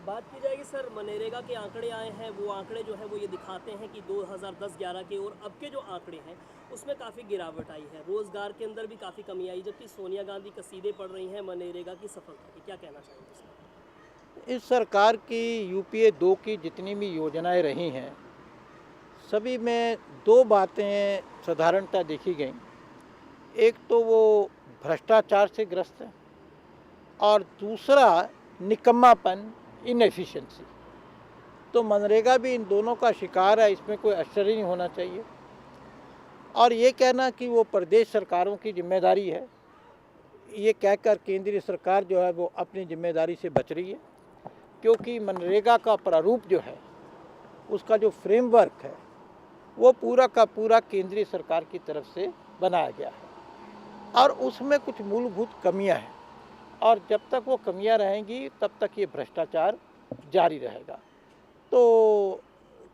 बात की जाएगी सर, मनरेगा के आंकड़े आए हैं, वो आंकड़े जो है वो ये दिखाते हैं कि 2010-11 के और अब के जो आंकड़े हैं उसमें काफ़ी गिरावट आई है। रोज़गार के अंदर भी काफ़ी कमी आई, जबकि सोनिया गांधी कसीदे पढ़ रही हैं मनरेगा की सफलता की। क्या कहना चाहेंगे सर? इस सरकार की यूपीए 2 की जितनी भी योजनाएं रही हैं, सभी में दो बातें साधारणतः देखी गई। एक तो वो भ्रष्टाचार से ग्रस्त है और दूसरा निकम्मापन, इनएफिशिएंसी। तो मनरेगा भी इन दोनों का शिकार है, इसमें कोई आश्चर्य नहीं होना चाहिए। और ये कहना कि वो प्रदेश सरकारों की जिम्मेदारी है, ये कहकर केंद्रीय सरकार जो है वो अपनी जिम्मेदारी से बच रही है, क्योंकि मनरेगा का प्रारूप जो है, उसका जो फ्रेमवर्क है, वो पूरा का पूरा केंद्रीय सरकार की तरफ से बनाया गया है और उसमें कुछ मूलभूत कमियां हैं और जब तक वो कमियां रहेंगी तब तक ये भ्रष्टाचार जारी रहेगा। तो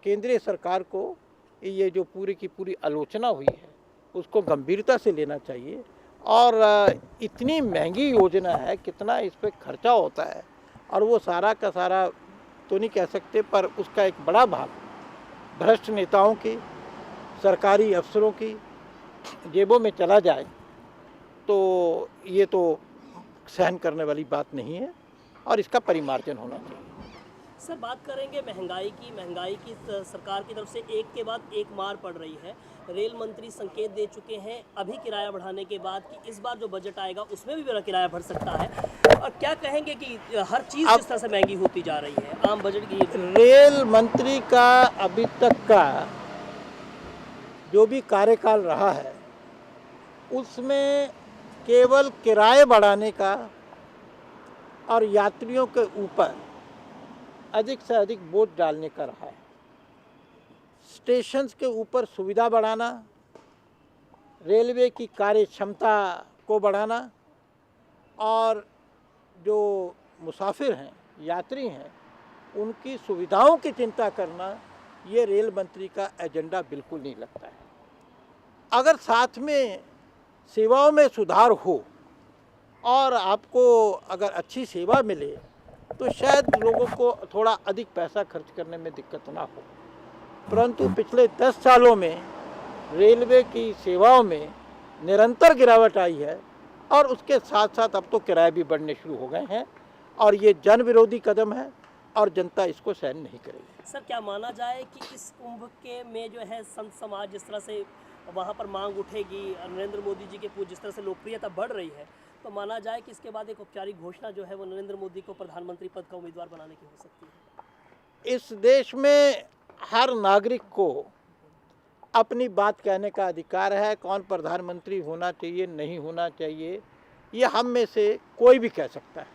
केंद्रीय सरकार को ये जो पूरी की पूरी आलोचना हुई है उसको गंभीरता से लेना चाहिए। और इतनी महंगी योजना है, कितना इस पर खर्चा होता है और वो सारा का सारा तो नहीं कह सकते, पर उसका एक बड़ा भाग भ्रष्ट नेताओं की, सरकारी अफसरों की जेबों में चला जाए तो ये तो सहन करने वाली बात नहीं है और इसका परिमार्जन होना चाहिए। सर, बात करेंगे महंगाई की सरकार की तरफ से एक के बाद एक मार पड़ रही है। रेल मंत्री संकेत दे चुके हैं अभी किराया बढ़ाने के बाद कि इस बार जो बजट आएगा उसमें भी मेरा किराया बढ़ सकता है। और क्या कहेंगे कि हर चीज़ जिस तरह से महंगी होती जा रही है, आम बजट की रेल मंत्री का अभी तक का जो भी कार्यकाल रहा है उसमें केवल किराए बढ़ाने का और यात्रियों के ऊपर अधिक से अधिक बोझ डालने का रहा है। स्टेशंस के ऊपर सुविधा बढ़ाना, रेलवे की कार्य क्षमता को बढ़ाना और जो मुसाफिर हैं, यात्री हैं, उनकी सुविधाओं की चिंता करना, ये रेल मंत्री का एजेंडा बिल्कुल नहीं लगता है। अगर साथ में सेवाओं में सुधार हो और आपको अगर अच्छी सेवा मिले तो शायद लोगों को थोड़ा अधिक पैसा खर्च करने में दिक्कत ना हो। परंतु पिछले 10 सालों में रेलवे की सेवाओं में निरंतर गिरावट आई है और उसके साथ साथ अब तो किराए भी बढ़ने शुरू हो गए हैं और ये जन विरोधी कदम है और जनता इसको सहन नहीं करेगी। सर, क्या माना जाए कि इस कुंभ के में जो है संत समाज जिस तरह से वहाँ पर मांग उठेगी, नरेंद्र मोदी जी के जिस तरह से लोकप्रियता बढ़ रही है, तो माना जाए कि इसके बाद एक औपचारिक घोषणा जो है वो नरेंद्र मोदी को प्रधानमंत्री पद का उम्मीदवार बनाने की हो सकती है? इस देश में हर नागरिक को अपनी बात कहने का अधिकार है। कौन प्रधानमंत्री होना चाहिए, नहीं होना चाहिए, ये हम में से कोई भी कह सकता है।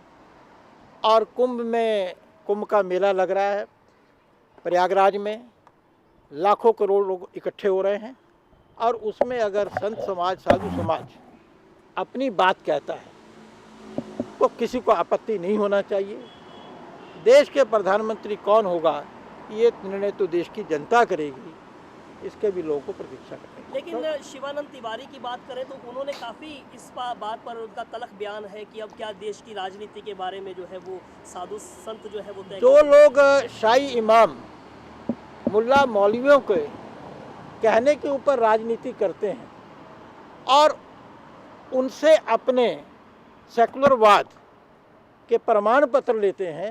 और कुंभ का मेला लग रहा है प्रयागराज में, लाखों करोड़ लोग इकट्ठे हो रहे हैं और उसमें अगर संत समाज, साधु समाज अपनी बात कहता है तो किसी को आपत्ति नहीं होना चाहिए। देश के प्रधानमंत्री कौन होगा ये निर्णय तो देश की जनता करेगी, इसके भी लोगों को प्रतीक्षा करेंगे। लेकिन शिवानंद तिवारी की बात करें तो उन्होंने काफ़ी इस बात पर उनका तल्ख बयान है कि अब क्या देश की राजनीति के बारे में जो है वो साधु संत जो है वो तय। जो लोग शाही इमाम, मुल्ला, मौलवियों के कहने के ऊपर राजनीति करते हैं और उनसे अपने सेकुलरवाद के प्रमाण पत्र लेते हैं,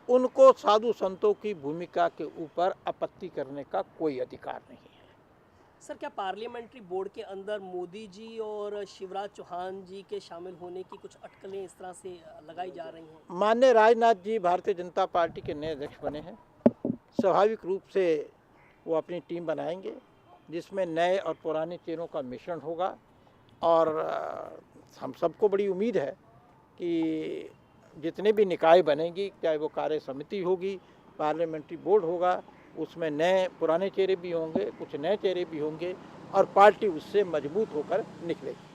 उनको साधु संतों की भूमिका के ऊपर आपत्ति करने का कोई अधिकार नहीं है। सर, क्या पार्लियामेंट्री बोर्ड के अंदर मोदी जी और शिवराज चौहान जी के शामिल होने की कुछ अटकलें इस तरह से लगाई जा रही हैं? माननीय राजनाथ जी भारतीय जनता पार्टी के नए अध्यक्ष बने हैं। स्वाभाविक रूप से वो अपनी टीम बनाएंगे जिसमें नए और पुराने चेहरों का मिश्रण होगा और हम सबको बड़ी उम्मीद है कि जितने भी निकाय बनेंगी, चाहे वो कार्य समिति होगी, पार्लियामेंट्री बोर्ड होगा, उसमें नए पुराने चेहरे भी होंगे, कुछ नए चेहरे भी होंगे और पार्टी उससे मजबूत होकर निकलेगी।